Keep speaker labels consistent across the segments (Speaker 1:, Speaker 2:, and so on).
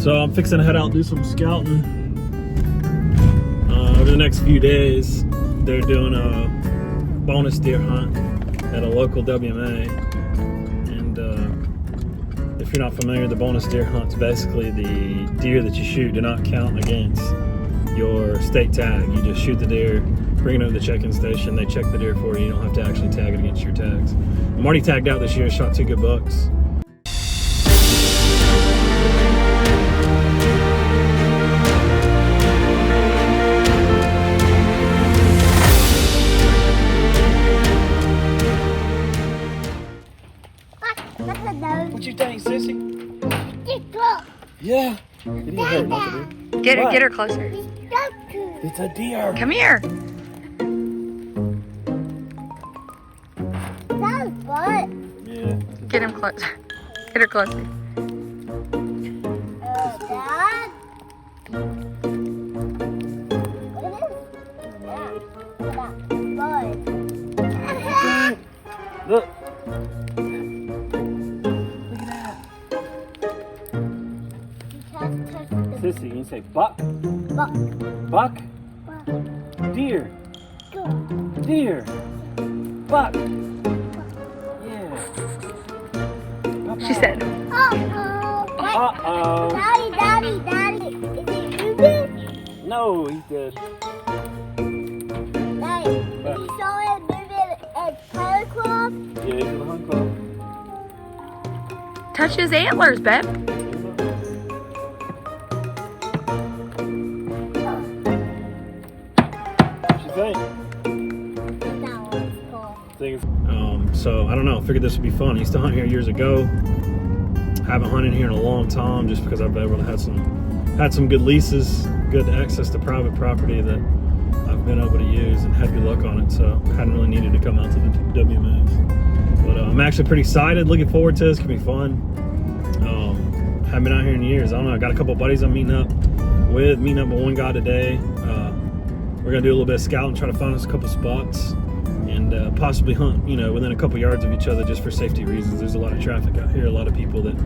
Speaker 1: So I'm fixing to head out and do some scouting. Over the next few days, they're doing a bonus deer hunt at a local WMA. And if you're not familiar, the bonus deer hunt's basically the deer that you shoot do not count against your state tag. You just shoot the deer, bring it over to the check-in station, they check the deer for you. You don't have to actually tag it against your tags. I'm already tagged out this year, shot 2 good bucks.
Speaker 2: What you think, sissy? Yeah. It didn't hurt not to do.
Speaker 3: Get her closer.
Speaker 2: It's a deer.
Speaker 3: Come here.
Speaker 4: That's what?
Speaker 2: Yeah.
Speaker 3: Get him closer. Get her closer.
Speaker 4: Dad?
Speaker 2: Look. Sissy, you say buck?
Speaker 4: Buck.
Speaker 2: Buck? Deer. Deer. Buck. Yeah.
Speaker 3: She said.
Speaker 4: Uh-oh.
Speaker 2: Uh-oh.
Speaker 4: Daddy. Is he moving?
Speaker 2: No, he's dead.
Speaker 4: Daddy, you saw it moving at Pilot Club?
Speaker 2: Yeah, he's in the hunt club.
Speaker 3: Touch his antlers, babe.
Speaker 2: What you think?
Speaker 4: That one's cool.
Speaker 1: So I don't know, figured this would be fun. I used to hunt here years ago. Haven't hunted here in a long time just because I've been able to had some good leases, good access to private property that I've been able to use and had good luck on it. So I hadn't really needed to come out to the WMAs. But I'm actually pretty excited, looking forward to this. It's gonna be fun. Haven't been out here in years. I don't know, I got a couple buddies I'm meeting up with one guy today. We're gonna do a little bit of scouting, try to find us a couple spots and possibly hunt, within a couple yards of each other just for safety reasons. There's a lot of traffic out here, a lot of people that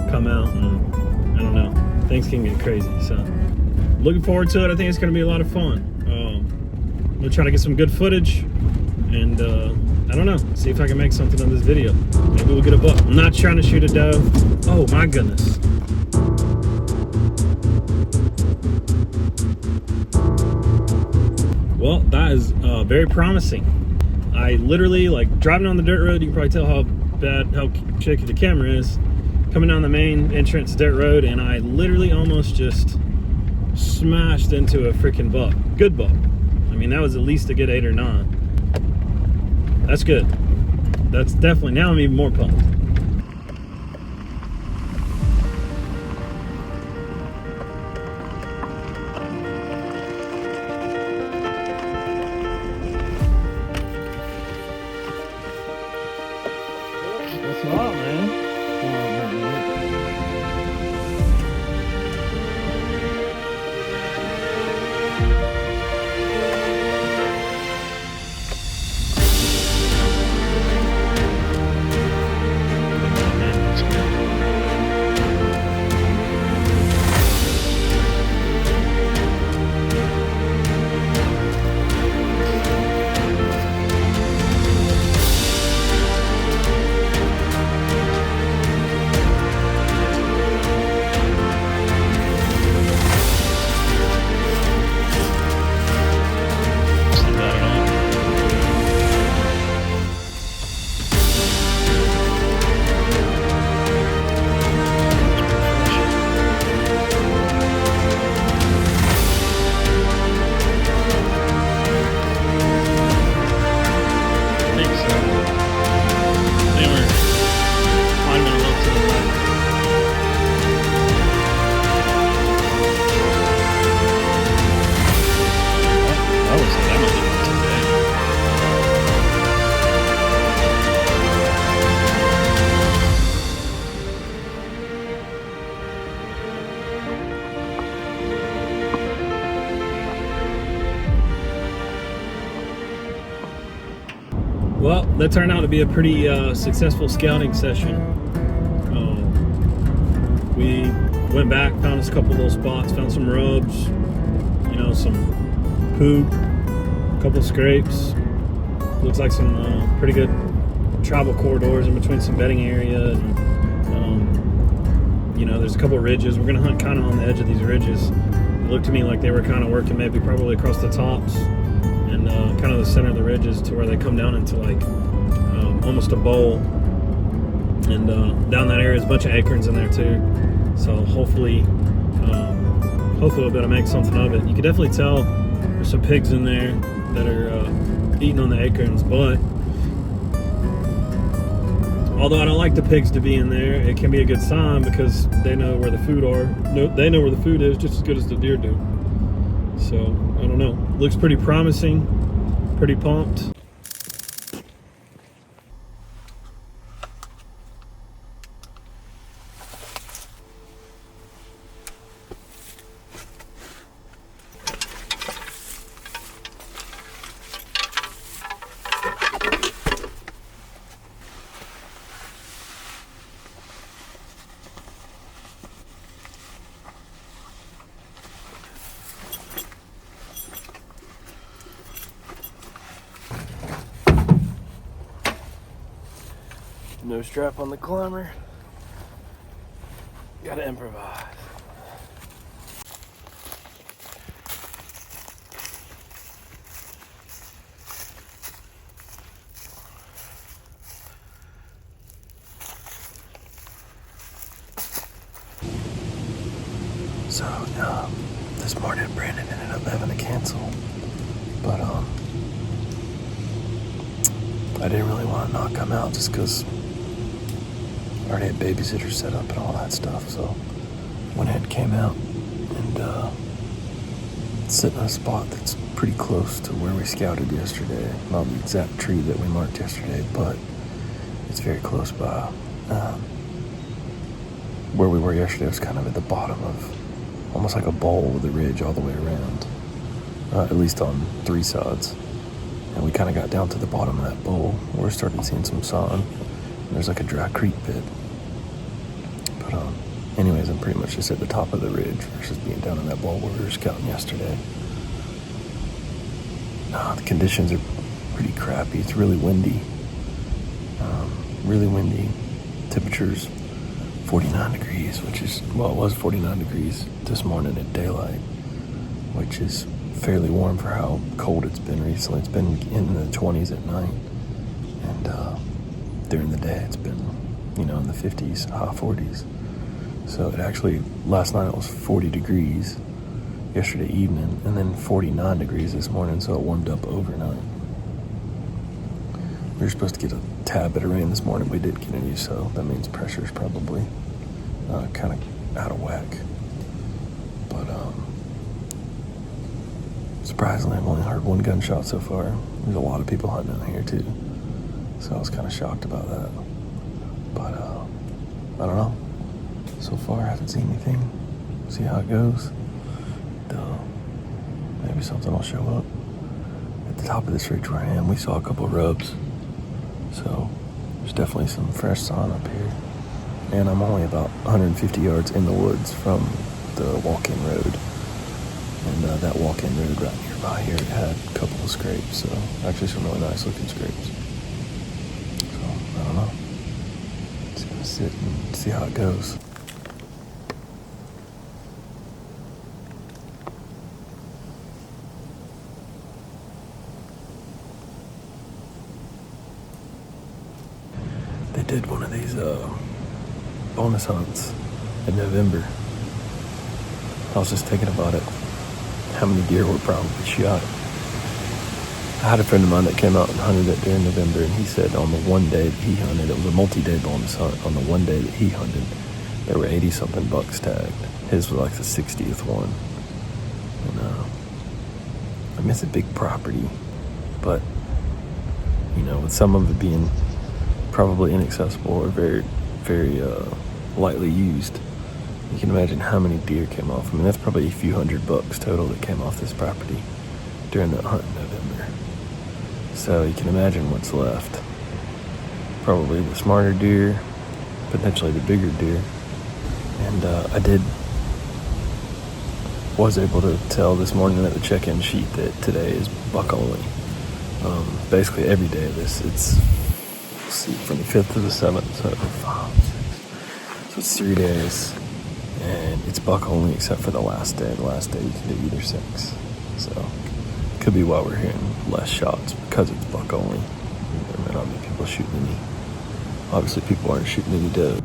Speaker 1: come out, and I don't know, things can get crazy. So looking forward to it. I think it's gonna be a lot of fun. We'll try to get some good footage and I don't know, see if I can make something of this video. Maybe we'll get a buck. I'm not trying to shoot a doe. Oh my goodness. Well, that is very promising. I literally, driving on the dirt road, you can probably tell how shaky the camera is. Coming down the main entrance dirt road, and I literally almost just smashed into a freaking buck. Good buck. I mean, that was at least a good 8 or 9. That's good. That's definitely, now I'm even more pumped. What's up, man? Well, that turned out to be a pretty successful scouting session. We went back, found us a couple little spots, found some rubs, some poop, a couple scrapes. Looks like some pretty good travel corridors in between some bedding area, and there's a couple ridges. We're gonna hunt kind of on the edge of these ridges. It looked to me like they were kind of working maybe probably across the tops and kind of the center of the ridges to where they come down into like almost a bowl. And down that area is a bunch of acorns in there too. So hopefully we'll be able to make something of it. You can definitely tell there's some pigs in there that are eating on the acorns, but although I don't like the pigs to be in there, it can be a good sign because they know where the food they know where the food is just as good as the deer do. So I don't know. Looks pretty promising. Pretty pumped.
Speaker 2: No strap on the climber. Gotta improvise.
Speaker 5: So, this morning Brandon ended up having to cancel, but I didn't really want to not come out just because I already had babysitters set up and all that stuff, so went ahead and came out and sitting in a spot that's pretty close to where we scouted yesterday. Not the exact tree that we marked yesterday, but it's very close by. Where we were yesterday was kind of at the bottom of almost like a bowl with a ridge all the way around, at least on three sides. And we kind of got down to the bottom of that bowl where we started seeing some sun. There's like a dry creek bed. But anyways, I'm pretty much just at the top of the ridge versus being down in that bowl where we were scouting yesterday. The conditions are pretty crappy. It's really windy. Really windy. Temperatures 49 degrees, which is, well, it was 49 degrees this morning at daylight, which is fairly warm for how cold it's been recently. It's been in the 20s at night, and during the day it's been, in the 50s, high 40s. So it actually, last night it was 40 degrees yesterday evening, and then 49 degrees this morning, so it warmed up overnight. We were supposed to get a tad bit of rain this morning. We didn't get any, so that means pressure's probably kind of out of whack. But surprisingly, I've only heard one gunshot so far. There's a lot of people hunting out here too, so I was kind of shocked about that. But I don't know. So far, I haven't seen anything. See how it goes. Maybe something will show up. At the top of this ridge where I am, we saw a couple of rubs. So there's definitely some fresh sign up here. And I'm only about 150 yards in the woods from the walk-in road. And that walk-in road right nearby here had a couple of scrapes. So actually some really nice looking scrapes. So I don't know. Just gonna sit and see how it goes. They did one of these bonus hunts in November. I was just thinking about it, how many deer were probably shot. I had a friend of mine that came out and hunted it during November, and he said on the one day that he hunted, it was a multi-day bonus hunt, on the one day that he hunted, there were 80-something bucks tagged. His was like the 60th one. And it's a big property, but, with some of it being probably inaccessible or very, very lightly used, you can imagine how many deer came off. I mean, that's probably a few hundred bucks total that came off this property during that hunt in November. So you can imagine what's left. Probably the smarter deer, potentially the bigger deer. And I was able to tell this morning at the check-in sheet that today is buck only. Basically every day of this, it's, let's see, from the 5th to the 7th, so 5, 6. So it's 3 days, and it's buck only except for the last day. The last day you can do either 6. So could be why we're hearing less shots, because it's buck only. There may not be people shooting any. Obviously people aren't shooting any doe.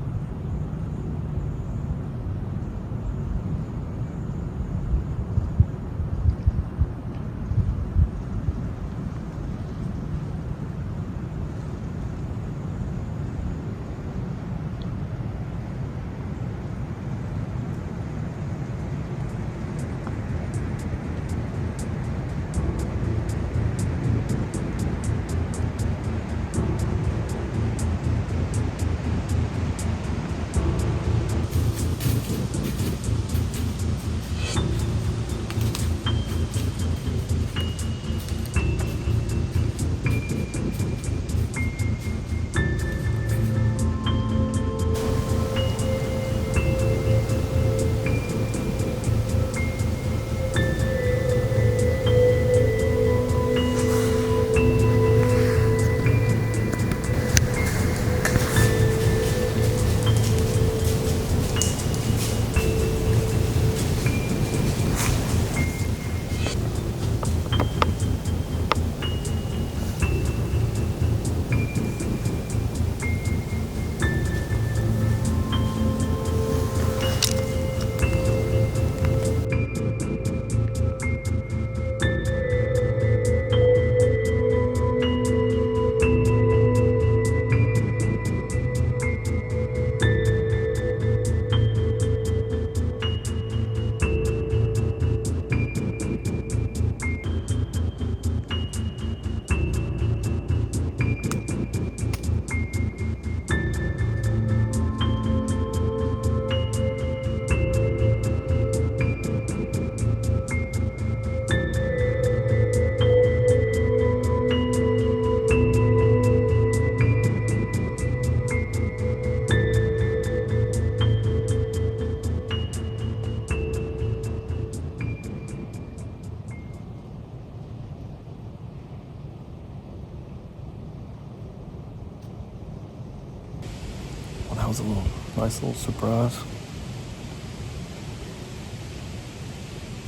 Speaker 5: Well, that was a nice little surprise.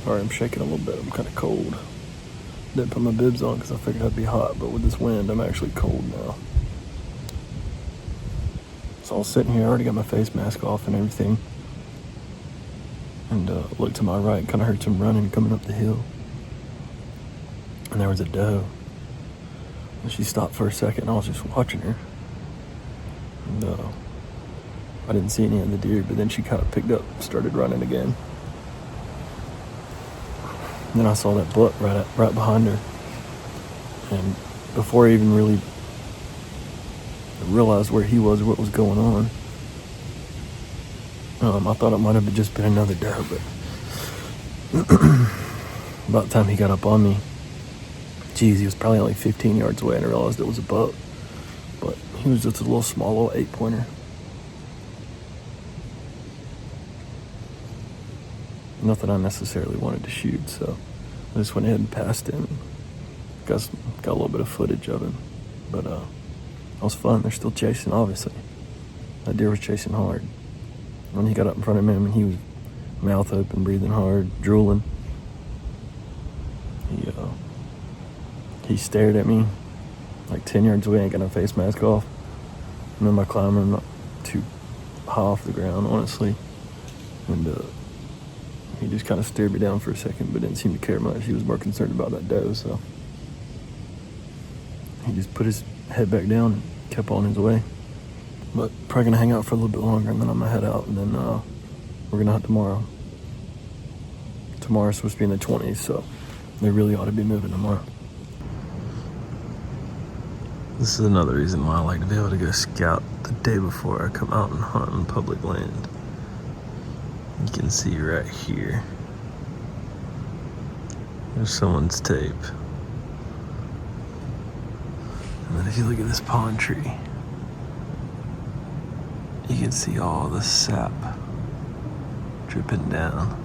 Speaker 5: Sorry, I'm shaking a little bit. I'm kind of cold. Didn't put my bibs on because I figured I'd be hot, but with this wind, I'm actually cold now. So I was sitting here, I already got my face mask off and everything. And looked to my right, kind of heard some running coming up the hill. And there was a doe. And she stopped for a second, and I was just watching her. And I didn't see any of the deer, but then she kind of picked up, started running again. And then I saw that buck right behind her. And before I even really realized where he was or what was going on, I thought it might have just been another doe, but about the time he got up on me, geez, he was probably only 15 yards away, and I realized it was a buck. But he was just a little small, little 8-pointer. Nothing I necessarily wanted to shoot, so I just went ahead and passed him. Got a little bit of footage of him, but that was fun. They're still chasing, obviously. That deer was chasing hard. When he got up in front of him, and he was mouth open, breathing hard, drooling. He stared at me like 10 yards away. I got my face mask off. I'm in my climber. I'm not too high off the ground, honestly. And he just kind of stared me down for a second, but didn't seem to care much. He was more concerned about that doe, so he just put his head back down and kept on his way. But probably gonna hang out for a little bit longer, and then I'm gonna head out, and then we're gonna hunt tomorrow. Tomorrow's supposed to be in the 20s, so they really ought to be moving tomorrow. This is another reason why I like to be able to go scout the day before I come out and hunt on public land. You can see right here, there's someone's tape. And then if you look at this pine tree, you can see all the sap dripping down.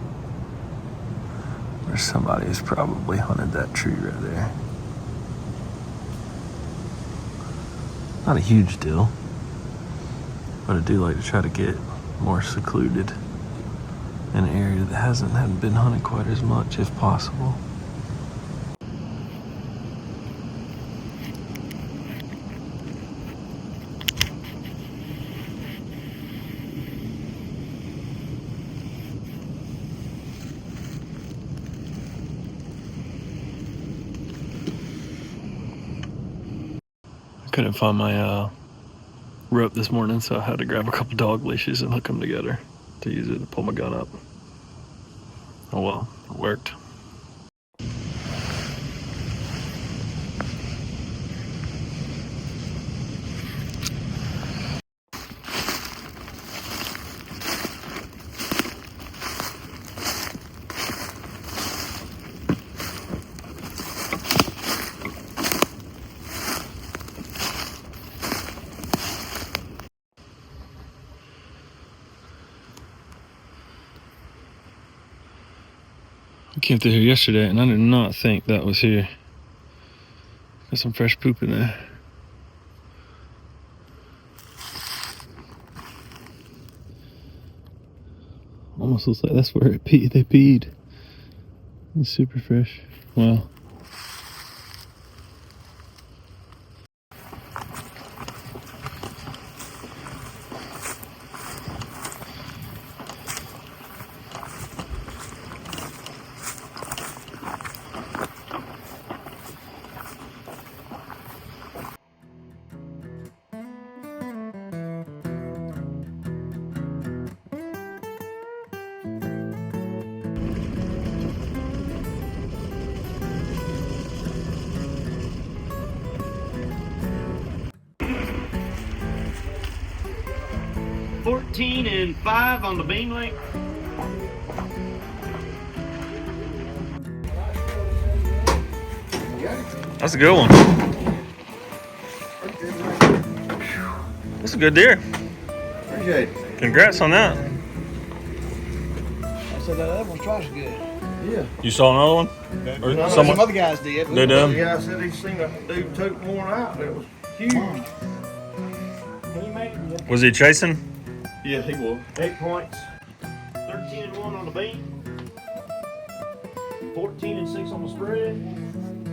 Speaker 5: There's somebody who's probably hunted that tree right there. Not a huge deal, but I do like to try to get more secluded in an area that hadn't been hunted quite as much if possible. I couldn't find my rope this morning, so I had to grab a couple dog leashes and hook them together to use it to pull my gun up. Oh well, it worked. I came through here yesterday and I did not think that was here. Got some fresh poop in there. Almost looks like that's where they peed. It's super fresh. Wow.
Speaker 1: And 5 on the beam link.
Speaker 5: That's a good one. That's a good deer.
Speaker 2: Appreciate it.
Speaker 5: Congrats on that.
Speaker 2: I said that other one's twice as good. Yeah.
Speaker 5: You saw another one? Or
Speaker 2: Some other guys did.
Speaker 5: They did?
Speaker 2: The guy said he seen a dude took one out. It was huge.
Speaker 5: Was he chasing?
Speaker 2: Yes, he was.
Speaker 1: 8 points. 13 and 1 on the beam. 14 and 6 on the spread.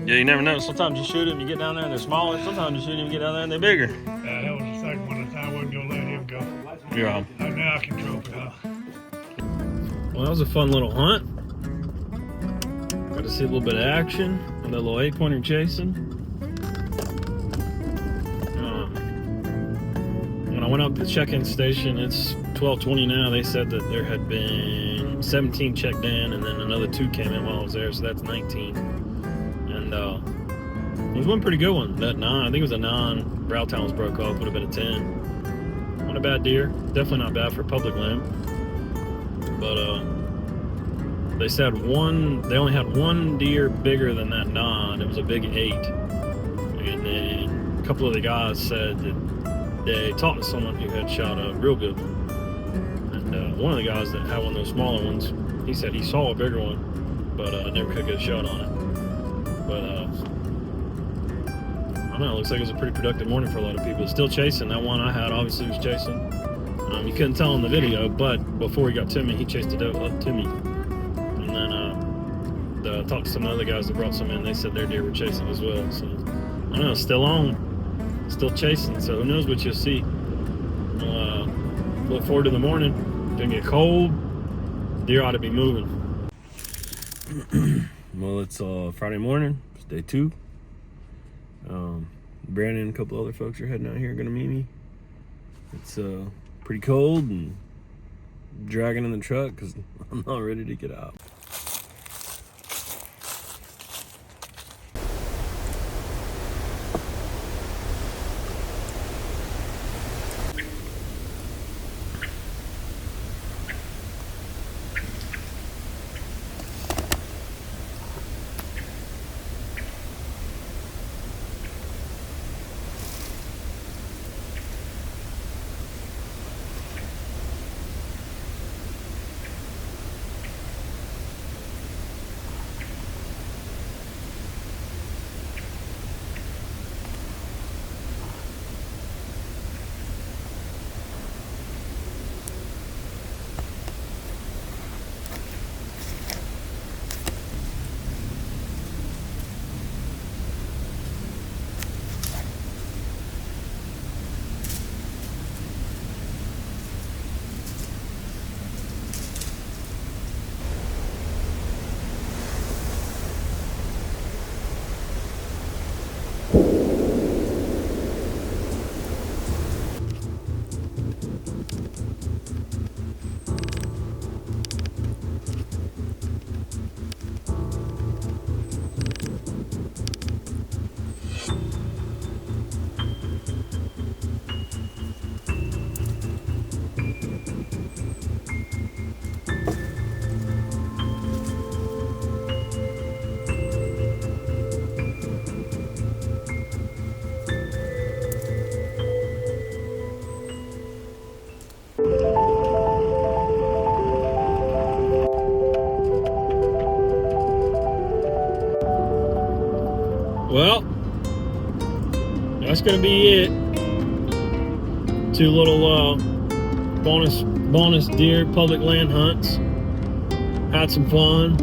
Speaker 5: Yeah, you never know. Sometimes you shoot them, you get down there and they're smaller. Sometimes you shoot them, you get down there and they're bigger.
Speaker 6: That was the second one. I wasn't going to let him go.
Speaker 5: Yeah.
Speaker 6: Now I can trope it up.
Speaker 1: Well, that was a fun little hunt. Got to see a little bit of action with that little 8-pointer chasing. When I went up to the check-in station, it's 12:20 now. They said that there had been 17 checked in, and then another 2 came in while I was there, so that's 19. And it was one pretty good one. That 9, I think it was a 9. Brow talons broke off, would have been a 10. Not a bad deer. Definitely not bad for public land. But they said they only had 1 deer bigger than that 9. It was a big 8. And then a couple of the guys said that they talked to someone who had shot a real good one. And one of the guys that had one of those smaller ones, he said he saw a bigger one, but never could get a shot on it. But I don't know, it looks like it was a pretty productive morning for a lot of people. Still chasing. That one I had obviously was chasing. You couldn't tell in the video, but before he got to me, he chased it up to me. And then talked to some other guys that brought some in. They said their deer were chasing as well. So I don't know, still on. Still chasing, so who knows what you'll see. Look forward to the morning. It's gonna get cold. Deer ought to be moving. Well, it's Friday morning. It's day 2. Brandon and a couple other folks are heading out here, gonna meet me. It's pretty cold and dragging in the truck because I'm not ready to get out. Well, that's gonna be it. 2 little bonus deer public land hunts. Had some fun.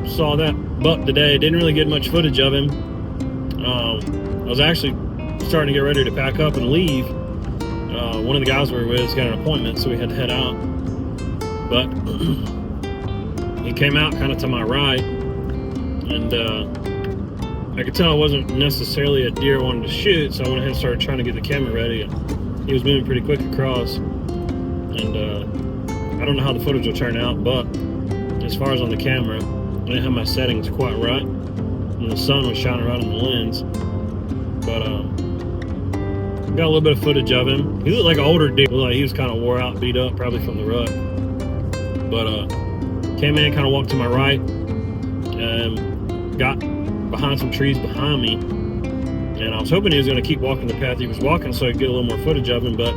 Speaker 1: Saw that buck today. Didn't really get much footage of him. I was actually starting to get ready to pack up and leave. One of the guys we were with got an appointment, so we had to head out. But he came out kind of to my right, and I could tell it wasn't necessarily a deer I wanted to shoot, so I went ahead and started trying to get the camera ready. And he was moving pretty quick across, and I don't know how the footage will turn out, but as far as on the camera, I didn't have my settings quite right, and the sun was shining right on the lens. But got a little bit of footage of him. He looked like an older deer. Looked like he was kind of wore out, beat up, probably from the rut. But came in, kind of walked to my right, and got behind some trees behind me. And I was hoping he was going to keep walking the path he was walking so I could get a little more footage of him, but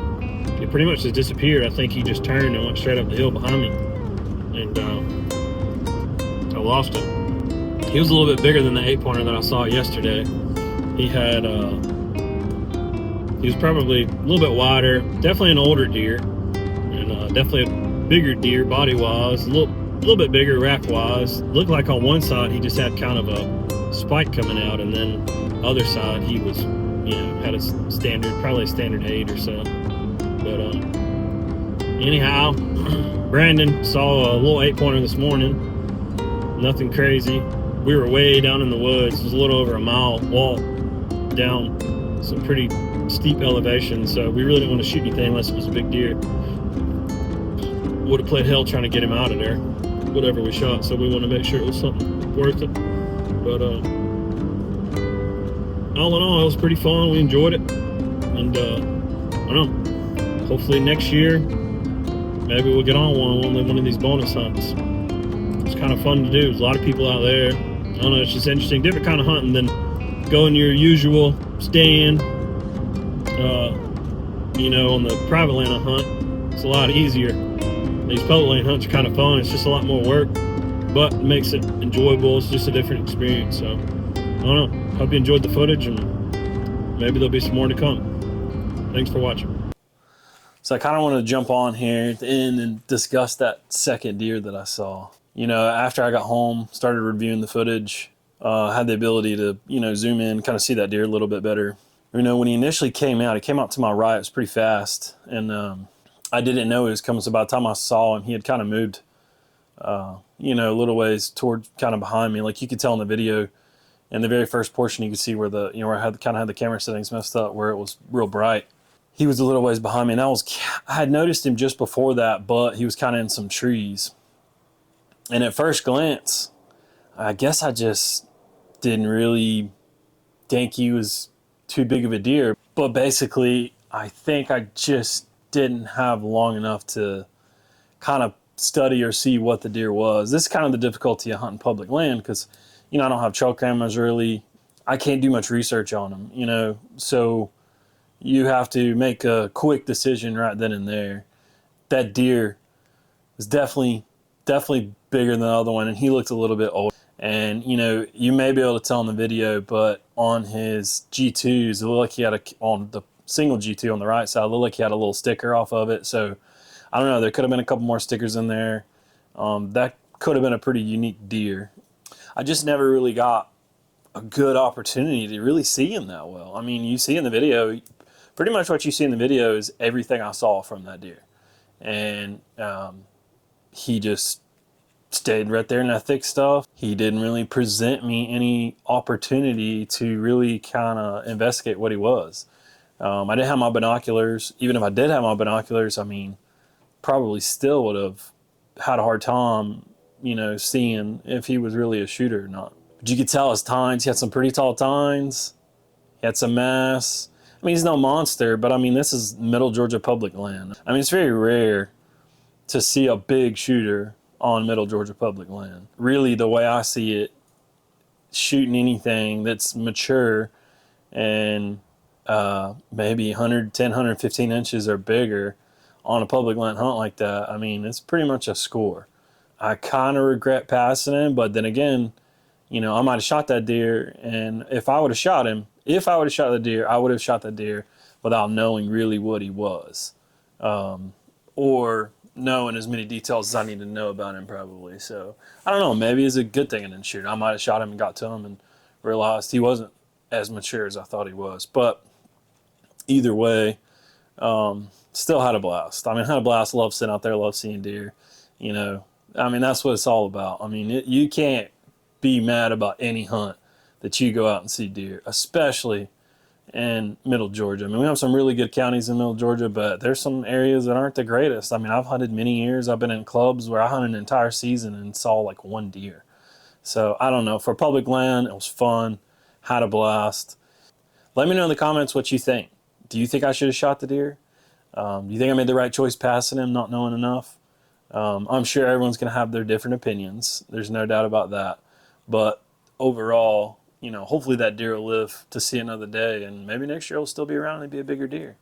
Speaker 1: he pretty much just disappeared. I think he just turned and went straight up the hill behind me. And I lost him. He was a little bit bigger than the 8-pointer that I saw yesterday. He had, he was probably a little bit wider, definitely an older deer, and definitely a bigger deer body-wise, a little bit bigger rack-wise. Looked like on one side he just had kind of a spike coming out, and then other side he was, you know, had a standard, probably a standard 8 or so. But anyhow, Brandon saw a little 8-pointer this morning. Nothing crazy. We were way down in the woods. It was a little over a mile walk down some pretty steep elevation, so we really didn't want to shoot anything unless it was a big deer. Would have played hell trying to get him out of there, whatever we shot, so we want to make sure it was something worth it. But all in all, it was pretty fun. We enjoyed it, and I don't know, hopefully next year maybe we'll get on one of these bonus hunts. It's kind of fun to do. There's a lot of people out there. I don't know, it's just interesting, different kind of hunting than going your usual stand, you know, on the private land hunt. It's a lot easier. These public land hunts are kind of fun. It's just a lot more work, but it makes it enjoyable. It's just a different experience. So I don't know, hope you enjoyed the footage, and maybe there'll be some more to come. Thanks for watching. So I kind of wanted to jump on here at the end and discuss that second deer that I saw. You know, after I got home, started reviewing the footage, had the ability to, you know, zoom in, kind of see that deer a little bit better. You know, when he initially came out, he came out to my right. It was pretty fast, and I didn't know he was coming. So by the time I saw him, he had kind of moved, you know, a little ways toward kind of behind me. Like you could tell in the video, in the very first portion, you could see where the, you know, where I had kind of had the camera settings messed up, where it was real bright. He was a little ways behind me, and I had noticed him just before that, but he was kind of in some trees. And at first glance, I guess I just didn't really think he was too big of a deer. But basically, I think I just didn't have long enough to kind of study or see what the deer was. This is kind of the difficulty of hunting public land, because, you know, I don't have trail cameras really. I can't do much research on them, you know. So you have to make a quick decision right then and there. That deer was definitely bigger than the other one, and he looked a little bit older. And, you know, you may be able to tell in the video, but on his G2s, it looked like he had on the single G2 on the right side, it looked like he had a little sticker off of it. So, I don't know, there could have been a couple more stickers in there. That could have been a pretty unique deer. I just never really got a good opportunity to really see him that well. I mean, you see in the video, pretty much what you see in the video is everything I saw from that deer. And he just stayed right there in that thick stuff. He didn't really present me any opportunity to really kind of investigate what he was. I didn't have my binoculars. Even if I did have my binoculars, I mean, probably still would have had a hard time, you know, seeing if he was really a shooter or not. But you could tell his tines. He had some pretty tall tines. He had some mass. I mean, he's no monster, but I mean, this is middle Georgia public land. I mean, it's very rare to see a big shooter on middle Georgia public land. Really, the way I see it, shooting anything that's mature and maybe 110, 115 inches or bigger on a public land hunt like that, I mean, it's pretty much a score. I kind of regret passing him, but then again, You know, I might have shot that deer, and if I would have shot the deer, I would have shot the deer without knowing really what he was, or knowing as many details as I need to know about him, probably. So I don't know. Maybe it's a good thing I didn't shoot. I might have shot him and got to him and realized he wasn't as mature as I thought he was. But either way, still had a blast. I mean, had a blast. Love sitting out there. Love seeing deer. You know, I mean, that's what it's all about. I mean, you can't be mad about any hunt that you go out and see deer, especially in Middle Georgia. I mean, we have some really good counties in Middle Georgia, but there's some areas that aren't the greatest. I mean, I've hunted many years. I've been in clubs where I hunted an entire season and saw like one deer. So I don't know. For public land, it was fun. Had a blast. Let me know in the comments what you think. Do you think I should have shot the deer? Do you think I made the right choice passing him, not knowing enough? I'm sure everyone's going to have their different opinions. There's no doubt about that. But overall, you know, hopefully that deer will live to see another day, and maybe next year it'll still be around and be a bigger deer.